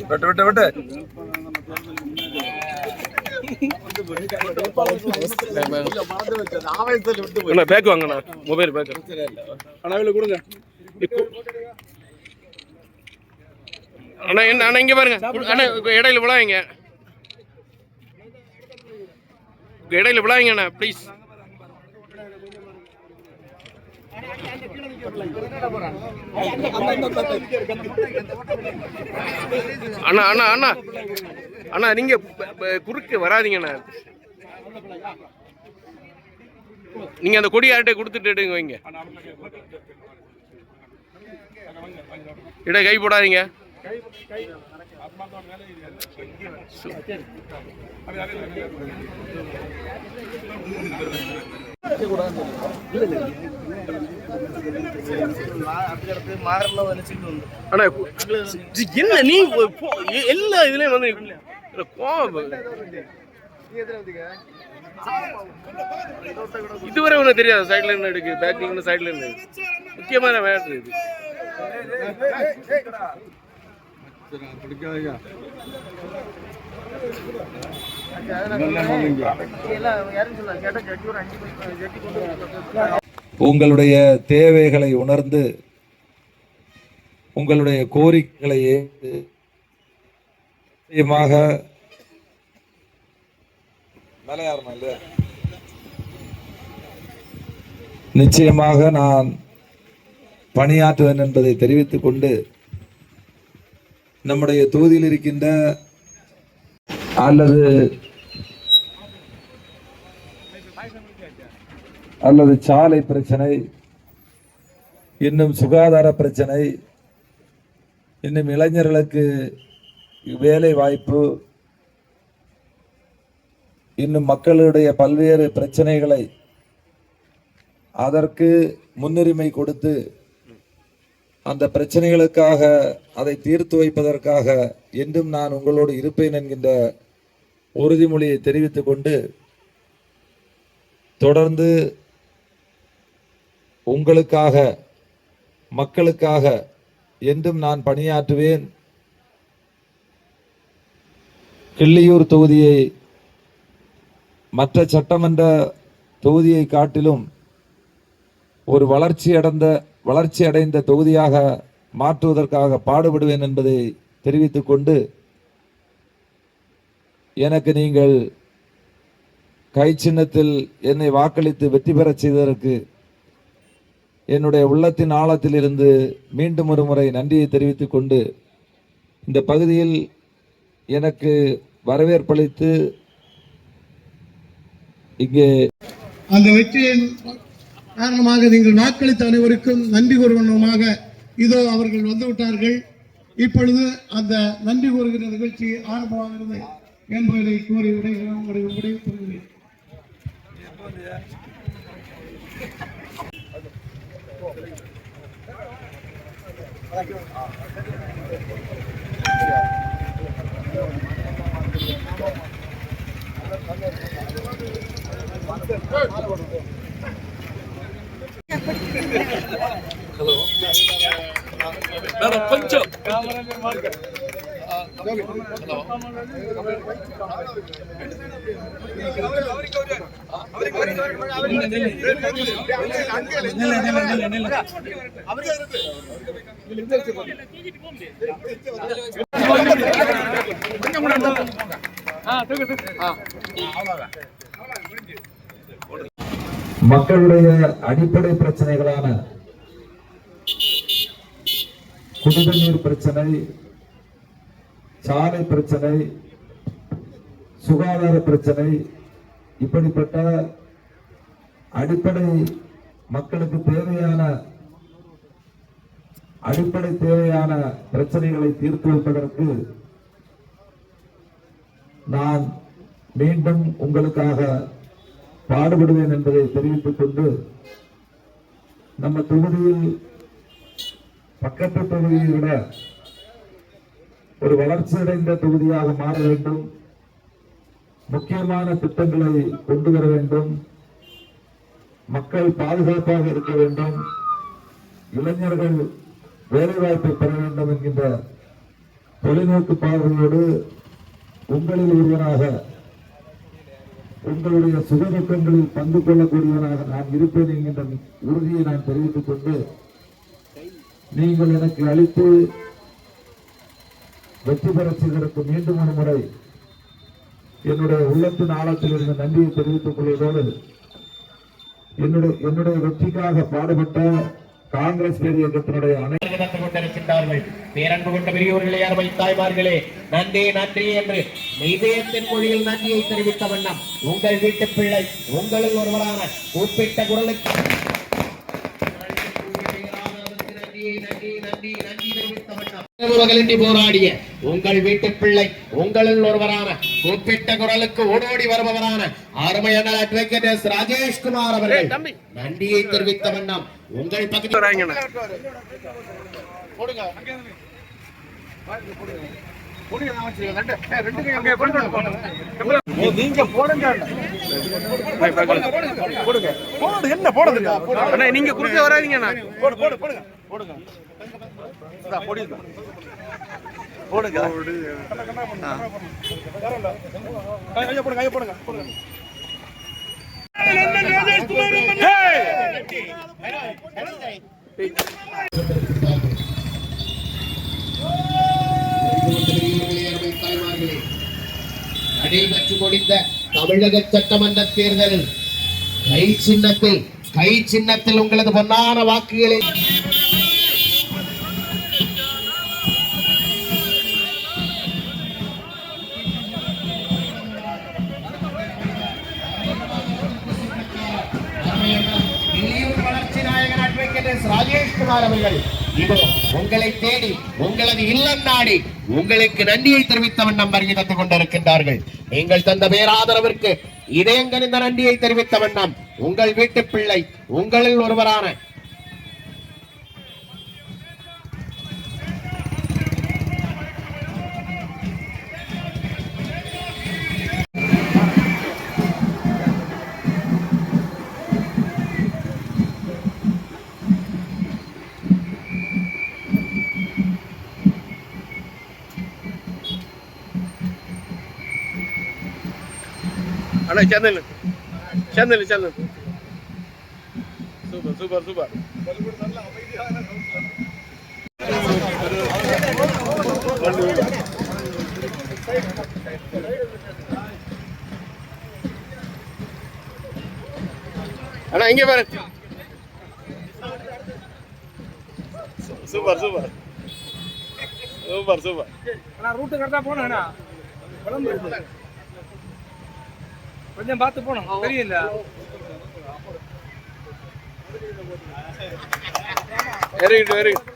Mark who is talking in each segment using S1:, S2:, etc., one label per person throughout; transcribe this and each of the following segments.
S1: விட்டு விட்டு விட்டு பேக் வாங்கண்ணா, மொபைல் பேக் கொடுங்க அண்ணா. என்ன அண்ணா இங்க பாருங்க அண்ணா, இடையில விழாங்க, இடையில விழாங்க அண்ணா ப்ளீஸ். அண்ணா அண்ணா அண்ணா அண்ணா நீங்க குறுக்கு வராதீங்கண்ணா. நீங்க அந்த கொடி யார்கிட்ட கொடுத்துட்டு எடுங்க வைங்க. இட கை போடாதீங்க. என்ன நீ எல்லா இதுலயும் வந்து இதுவரை ஒண்ணு தெரியாது. சைட்ல இருந்து எடுக்கு, பேக்கிங் சைட்ல இருந்து முக்கியமான மேட்ரு இது.
S2: உங்களுடைய தேவைகளை உணர்ந்து உங்களுடைய கோரிக்கைகளை நிச்சயமாக நான் பணியாற்றுவேன் என்பதை தெரிவித்துக் கொண்டு, நம்முடைய தொகுதியில் இருக்கின்ற அல்லது சாலை பிரச்சனை, இன்னும் சுகாதார பிரச்சனை, இன்னும் இளைஞர்களுக்கு வேலை வாய்ப்பு, இன்னும் மக்களுடைய பல்வேறு பிரச்சனைகளை அதற்கு முன்னுரிமை கொடுத்து அந்த பிரச்சனைகளுக்காக அதை தீர்த்து வைப்பதற்காக என்றும் நான் உங்களோடு இருப்பேன் என்கின்ற உறுதிமொழியை தெரிவித்துக் கொண்டு, தொடர்ந்து உங்களுக்காக மக்களுக்காக என்றும் நான் பணியாற்றுவேன். கிள்ளியூர் தொகுதியை மற்ற சட்டமன்ற தொகுதியை காட்டிலும் ஒரு வளர்ச்சி அடைந்த தொகுதியாக மாற்றுவதற்காக பாடுபடுவேன் என்பதை தெரிவித்துக் கொண்டு, எனக்கு நீங்கள் கை சின்னத்தில் என்னை வாக்களித்து வெற்றி பெறச் செய்ததற்கு என்னுடைய உள்ளத்தின் ஆழத்தில் இருந்து மீண்டும் ஒரு முறை நன்றியை தெரிவித்துக் கொண்டு, இந்த பகுதியில் எனக்கு வரவேற்பளித்து இங்கே
S3: அந்த வெற்றியின் காரணமாக நீங்கள் வாக்களித்த அனைவருக்கும் நன்றி கூறுவனமாக இதோ அவர்கள் வந்துவிட்டார்கள். இப்பொழுது அந்த நன்றி கூறுகிற நிகழ்ச்சி ஆரம்பமாகிறது என்பதை கூறி விடைபெறுகிறேன்.
S1: ஹலோ கொஞ்சம்
S2: மக்களுடைய அடிப்படை பிரச்சனைகளான குடிநீர் பிரச்சனை, சாலை பிரச்சனை, சுகாதார பிரச்சனை, இப்படிப்பட்ட மக்களுக்கு அடிப்படை தேவையான பிரச்சனைகளை தீர்த்து வைப்பதற்கு நான் மீண்டும் உங்களுக்காக பாடுபடுவேன் என்பதை தெரிவித்துக் கொண்டு, நம்ம தொகுதியில் பக்கத்து தொகுதியை விட ஒரு வளர்ச்சியடைந்த தொகுதியாக மாற வேண்டும், முக்கியமான திட்டங்களை கொண்டு வர வேண்டும், மக்கள் பாதுகாப்பாக இருக்க வேண்டும், இளைஞர்கள் வேலைவாய்ப்பை பெற வேண்டும் என்கின்ற தொலைநோக்கு பார்வையோடு உங்களில் ஒருவராக உங்களுடைய சுகதுக்கங்களில் பங்கு கொள்ளக்கூடியவராக நான் இருப்பேன் என்கின்ற உறுதியை நான் தெரிவித்துக் கொண்டு நீங்கள் எனக்கு அளித்து வெற்றி பெறச் செய்வதற்கு மீண்டும் ஒரு முறை என்னுடைய உள்ளத்தின் ஆழத்தில் இருந்த நன்றியை தெரிவித்துக் கொள்வதோடு என்னுடைய வெற்றிக்காக பாடுபட்ட காங்கிரஸ் பேர் இயக்கத்தினுடைய
S4: நடந்து கொண்டிருக்கின்றார்கள். பேரன்பு கொண்ட பெரியோர்களே, அருமை தாய்மார்களே, நன்றி நன்றி என்று இதயத்தின் மொழியில் நன்றியை தெரிவித்த வண்ணம் உங்கள் வீட்டு பிள்ளை உங்களில் ஒருவரான கூப்பிட்ட குரலுக்கு போராடிய உங்கள் வீட்டு பிள்ளை உங்களில் ஒருவரான கூப்பிட்ட குரலுக்கு ஓடோடி வருபவரான அருமையான அட்வொகேட் எஸ். ராஜேஷ்குமார் அவர்கள் நன்றியை தெரிவித்த வண்ணம் உங்கள் பக்கத்தில்
S1: நீங்க குறுக்க வராதீங்க.
S4: நடைபெற்று முடிந்த தமிழக சட்டமன்ற தேர்தலில் கை சின்னத்தில் உங்களது பொன்னான வாக்குகளை வளர்ச்சி நாயகன் அட்வொகேட் எஸ். ராஜேஷ்குமார் அவர்கள் இதோ உங்களை தேடி உங்களது இல்லம் நாடி உங்களுக்கு நன்றியை தெரிவித்த வண்ணம் வருகை தந்து கொண்டிருக்கின்றார்கள். நீங்கள் தந்த பேராதரவிற்கு இதயங்கனிந்த நன்றியை தெரிவித்த வண்ணம் உங்கள் வீட்டு பிள்ளை உங்களில் ஒருவரான
S1: அண்ணா சேனல் சூப்பர் சூப்பர் சூப்பர். அண்ணா இங்க பாரு. Super super super super.
S5: அண்ணா ரூட் கரெக்டா போனா கொஞ்சம் பார்த்து போனோம். தெரியல
S1: வெரி குட் வெரி குட்.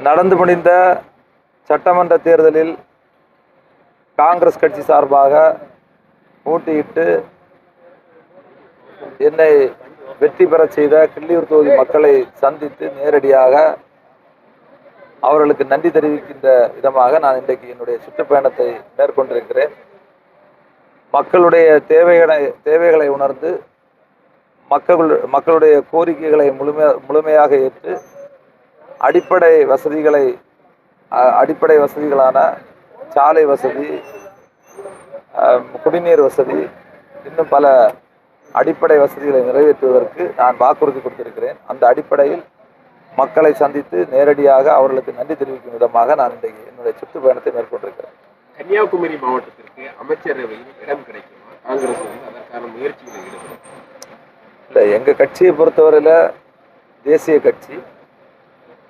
S2: நடந்து முடிந்த சட்டமன்ற தேர்தலில் காங்கிரஸ் கட்சி சார்பாக போட்டியிட்டு என்னை வெற்றி பெறச் செய்த கிள்ளியூர் தொகுதி மக்களை சந்தித்து நேரடியாக அவர்களுக்கு நன்றி தெரிவிக்கின்ற விதமாக நான் இன்றைக்கு என்னுடைய சுற்றுப்பயணத்தை மேற்கொண்டிருக்கிறேன். மக்களுடைய தேவைகளை உணர்ந்து மக்களுடைய கோரிக்கைகளை முழுமையாக ஏற்று அடிப்படை வசதிகளான சாலை வசதி, குடிநீர் வசதி, இன்னும் பல அடிப்படை வசதிகளை நிறைவேற்றுவதற்கு நான் வாக்குறுதி கொடுத்திருக்கிறேன். அந்த அடிப்படையில் மக்களை சந்தித்து நேரடியாக அவர்களுக்கு நன்றி தெரிவிக்கும் விதமாக நான் இன்றைக்கு என்னுடைய சுற்றுப்பயணத்தை மேற்கொண்டிருக்கிறேன்.
S6: கன்னியாகுமரி மாவட்டத்திற்கு அமைச்சரவையில் இடம் கிடைக்குமா? காங்கிரஸ் அதற்கான முயற்சிகளை ஈடுபடும்.
S2: இல்லை, எங்கள் கட்சியை பொறுத்தவரையில் தேசிய கட்சி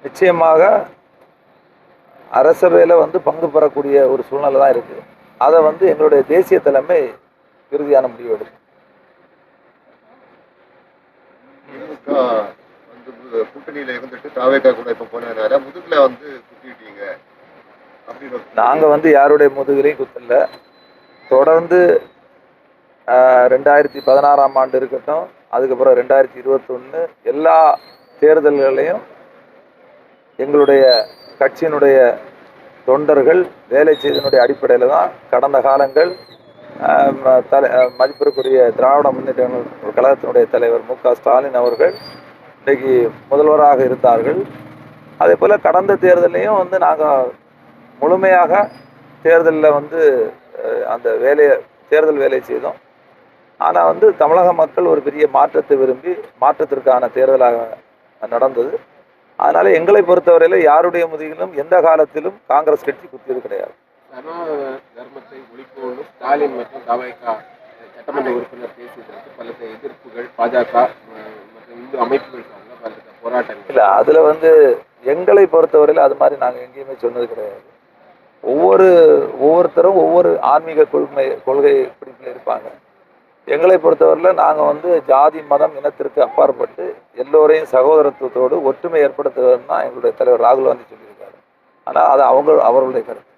S2: நிச்சயமாக அரசவையில் பங்கு பெறக்கூடிய ஒரு சூழ்நிலை தான் இருக்குது. அதை எங்களுடைய தேசிய தலைமை இறுதியான முடிவு எடுக்கும்.
S7: கூட்டணியில இருந்துட்டு தாவேகா கூட இப்ப போனதுனால முதுகுல குத்திட்டீங்க அப்படின்னு
S2: நாங்க யாருடைய முதுகிலையும் குத்தல. தொடர்ந்து 2016ஆம் ஆண்டு இருக்கட்டும், அதுக்கப்புறம் 2021 எல்லா தேர்தல்களையும் எங்களுடைய கட்சியினுடைய தொண்டர்கள் வேலை செய்தனுடைய அடிப்படையில் தான் கடந்த காலங்கள் மதிப்பிற்குரிய திராவிட முன்னேற்ற கழகத்தினுடைய தலைவர் மு.க. ஸ்டாலின் அவர்கள் இன்றைக்கு முதல்வராக இருந்தார்கள். அதே போல் கடந்த தேர்தலையும் வந்து நாங்கள் முழுமையாக தேர்தலில் வந்து அந்த தேர்தல் வேலை செய்தோம். ஆனால் வந்து தமிழக மக்கள் ஒரு பெரிய மாற்றத்தை விரும்பி மாற்றத்திற்கான தேர்தலாக நடந்தது. அதனால எங்களை பொறுத்தவரையில் யாருடைய முதுகிலும் எந்த காலத்திலும் காங்கிரஸ் கட்சி குத்தியது கிடையாது.
S6: சனாதன தர்மத்தை ஒழிப்போடு ஸ்டாலின் மற்றும் தவைக சட்டமன்ற உறுப்பினர் பேசியதற்கு பல எதிர்ப்புகள் பாஜக மற்றும் இந்து அமைப்புகள் பல போராட்டங்கள்.
S2: இல்லை, அதில் வந்து எங்களை பொறுத்தவரையில் அது மாதிரி நாங்கள் எங்கேயுமே சொன்னது கிடையாது. ஒவ்வொருத்தரும் ஒவ்வொரு ஆன்மீக கொள்கை பிடிப்பில் இருப்பாங்க. எங்களை பொறுத்தவரையில் நாங்கள் வந்து ஜாதி மதம் இனத்திற்கு அப்பாற்பட்டு எல்லோரையும் சகோதரத்துவத்தோடு ஒற்றுமை ஏற்படுத்துவதுன்னு தான் எங்களுடைய தலைவர் ராகுல் காந்தி சொல்லியிருக்காரு. ஆனால் அது அவர்களுடைய கருத்து.